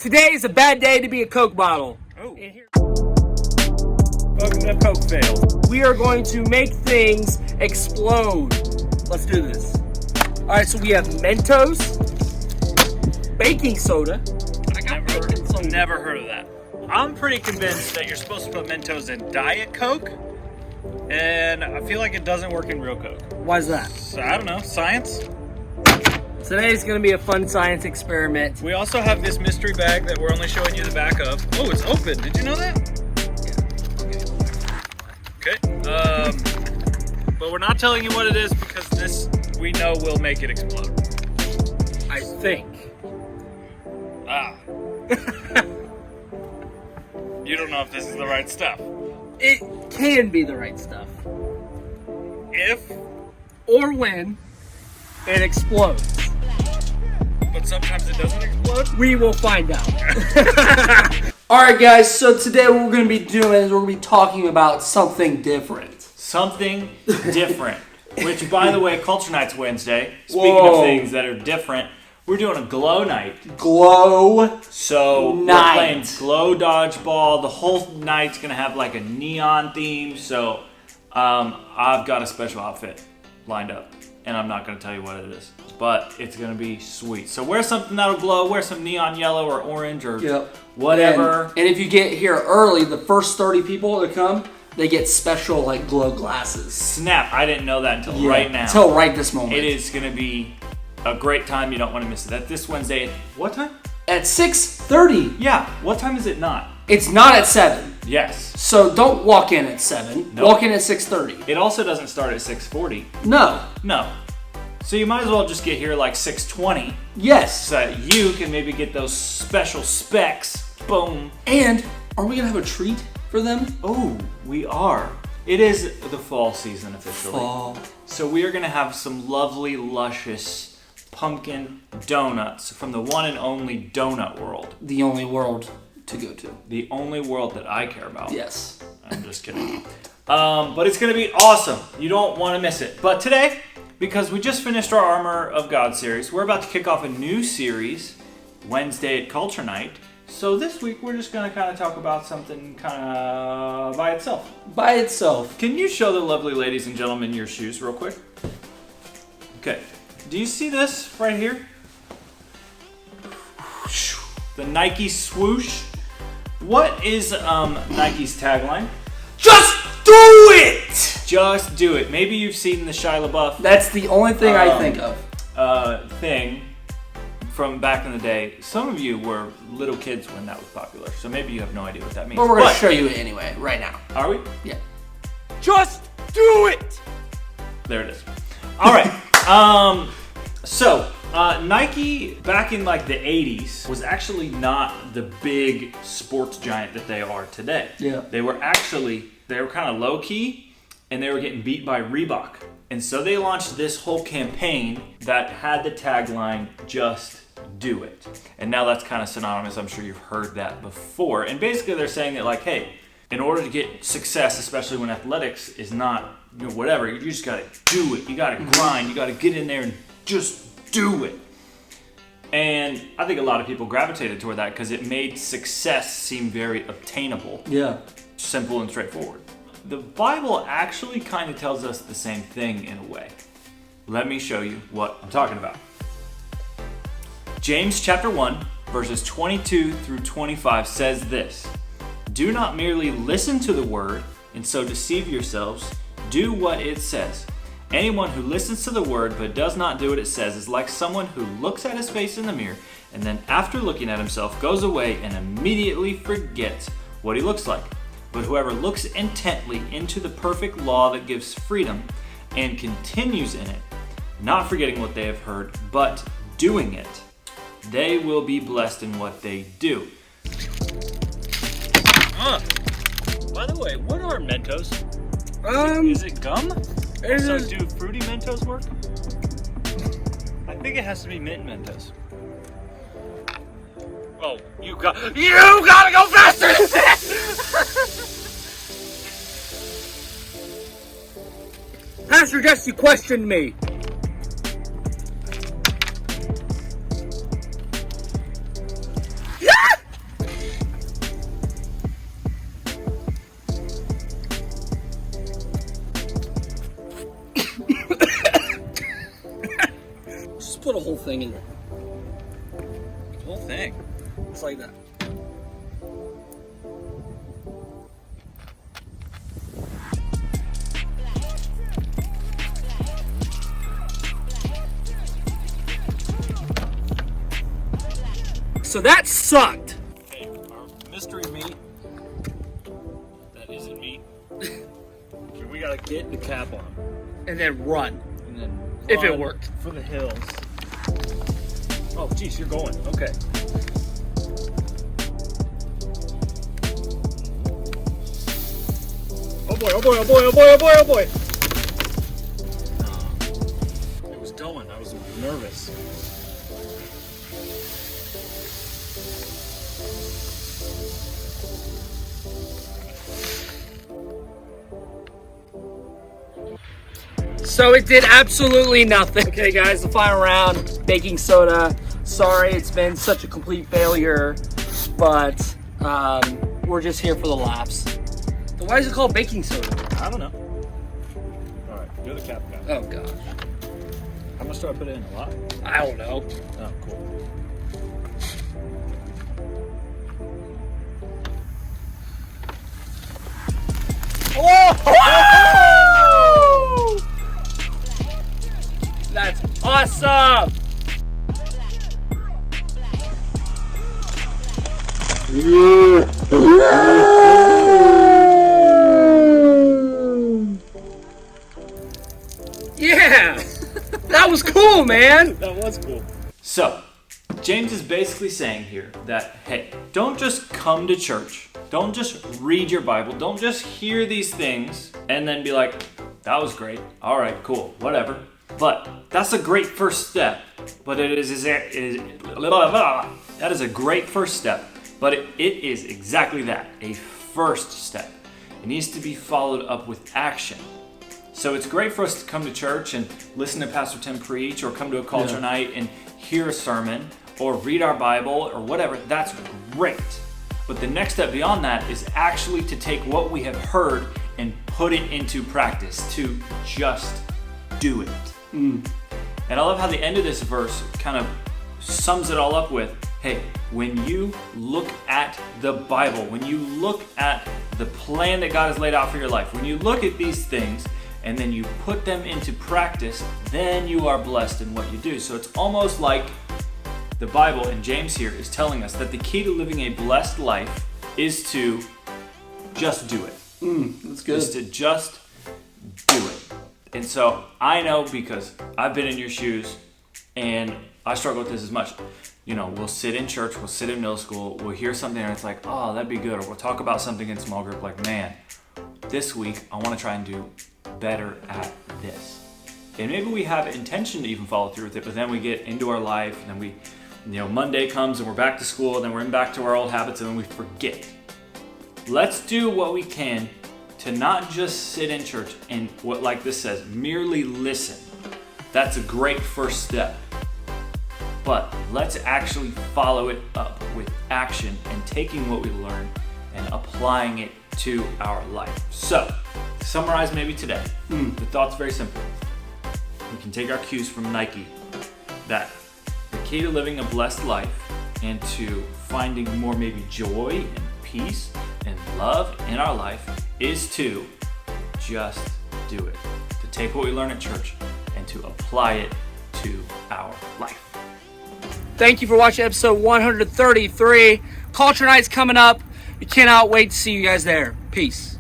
Today is a bad day to be a Coke bottle. Oh. Welcome to Coke Fails. We are going to make things explode. Let's do this. Alright, so we have Mentos, baking soda. Never heard of that. I'm pretty convinced that you're supposed to put Mentos in Diet Coke, and I feel like it doesn't work in real Coke. Why is that? So, I don't know, science? Today's going to be a fun science experiment. We also have this mystery bag that we're only showing you the back of. Oh, it's open. Did you know that? Okay. But we're not telling you what it is because this, we know, will make it explode. I think. You don't know if this is the right stuff. It can be the right stuff. If or when it explodes. But sometimes it doesn't explode? We will find out. Alright guys, so today what we're going to be doing is we're going to be talking about something different. Something different. Which, by the way, Culture Night's Wednesday. Speaking of things that are different, we're doing a glow night. Glow So night. We're playing glow dodgeball. The whole night's going to have like a neon theme. So I've got a special outfit lined up. And I'm not going to tell you what it is. But it's going to be sweet. So wear something that'll glow. Wear some neon yellow or orange or whatever. And if you get here early, the first 30 people that come, they get special like glow glasses. Snap. I didn't know that until right now. Until right this moment. It is going to be a great time. You don't want to miss it. That's this Wednesday. What time? At 6:30. Yeah. What time is it not? It's not at 7. Yes. So don't walk in at 7. Nope. Walk in at 6:30. It also doesn't start at 6:40. No. No. So you might as well just get here like 6:20 Yes. so that you can maybe get those special specs. Boom. And are we going to have a treat for them? Oh, we are. It is the fall season officially. Fall. So we are going to have some lovely, luscious pumpkin donuts from the one and only Donut World. The only world to go to. The only world that I care about. Yes. I'm just kidding. But it's going to be awesome. You don't want to miss it. But today, because we just finished our Armor of God series, we're about to kick off a new series, Wednesday at Culture Night. So this week, we're just going to kind of talk about something kind of by itself. By itself. Can you show the lovely ladies and gentlemen your shoes real quick? Okay. Do you see this right here? The Nike swoosh. What is Nike's tagline? Just do it! Just do it. Maybe you've seen the Shia LaBeouf That's the only thing I think of. thing from back in the day. Some of you were little kids when that was popular, so maybe you have no idea what that means. But we're going to show you it anyway, right now. Are we? Yeah. Just do it! There it is. All right. Nike back in like the 80s was actually not the big sports giant that they are today. Yeah. They were kind of low key and they were getting beat by Reebok. And so they launched this whole campaign that had the tagline, just do it. And now that's kind of synonymous. I'm sure you've heard that before. And basically they're saying that like, hey, in order to get success, especially when athletics is not, whatever, you just got to do it. You got to grind. You got to get in there and just do it. And I think a lot of people gravitated toward that because it made success seem very obtainable. Yeah. Simple and straightforward. The Bible actually kind of tells us the same thing in a way. Let me show you what I'm talking about. James chapter 1, verses 22 through 25 says this: Do not merely listen to the word and so deceive yourselves. Do what it says. Anyone who listens to the word but does not do what it says is like someone who looks at his face in the mirror and then after looking at himself goes away and immediately forgets what he looks like. But whoever looks intently into the perfect law that gives freedom and continues in it, not forgetting what they have heard, but doing it, they will be blessed in what they do. By the way, what are Mentos? Is it gum? So do fruity Mentos work? I think it has to be mint Mentos. Oh, you gotta go faster than this! Pastor Jesse questioned me. put a whole thing in there. The whole thing. It's like that. So that sucked. Hey, our mystery meat. That isn't meat. We gotta get the cap on. And then run. And then If it run worked. for the hills. Oh, geez, you're going. Okay. Oh boy, oh boy, oh boy, oh boy, oh boy, oh boy. It was going. I was nervous. So it did absolutely nothing. Okay, guys, the final round, baking soda. Sorry, it's been such a complete failure, but we're just here for the laughs. So why is it called baking soda? I don't know. All right, you're the cap guy. Oh gosh, How much do I put in? A lot? I don't know. Oh, cool. Oh! That's awesome! Yeah! That was cool, man! That was cool. So, James is basically saying here that, hey, don't just come to church. Don't just read your Bible. Don't just hear these things and then be like, that was great. All right, cool, whatever. But that's a great first step. But that is a great first step. But it is exactly that, a first step. It needs to be followed up with action. So it's great for us to come to church and listen to Pastor Tim preach, or come to a culture night and hear a sermon, or read our Bible, or whatever. That's great. But the next step beyond that is actually to take what we have heard and put it into practice, to just do it. And I love how the end of this verse kind of sums it all up with, hey, when you look at the Bible, when you look at the plan that God has laid out for your life, when you look at these things and then you put them into practice, then you are blessed in what you do. So it's almost like the Bible, and James here is telling us that the key to living a blessed life is to just do it. That's good. Is to just do it. And so I know, because I've been in your shoes and I struggle with this as much. You know, we'll sit in church, we'll sit in middle school, we'll hear something and it's like, oh, that'd be good. Or we'll talk about something in small group like, man, this week I want to try and do better at this. And maybe we have intention to even follow through with it, but then we get into our life and then we, Monday comes and we're back to school and then we're back to our old habits and then we forget. Let's do what we can to not just sit in church and, what like this says, merely listen. That's a great first step. But let's actually follow it up with action and taking what we learn and applying it to our life. So, to summarize maybe today, the thought's very simple. We can take our cues from Nike, that the key to living a blessed life and to finding more maybe joy and peace and love in our life is to just do it. To take what we learn at church and to apply it to our life. Thank you for watching episode 133. Culture Night's coming up. We cannot wait to see you guys there. Peace.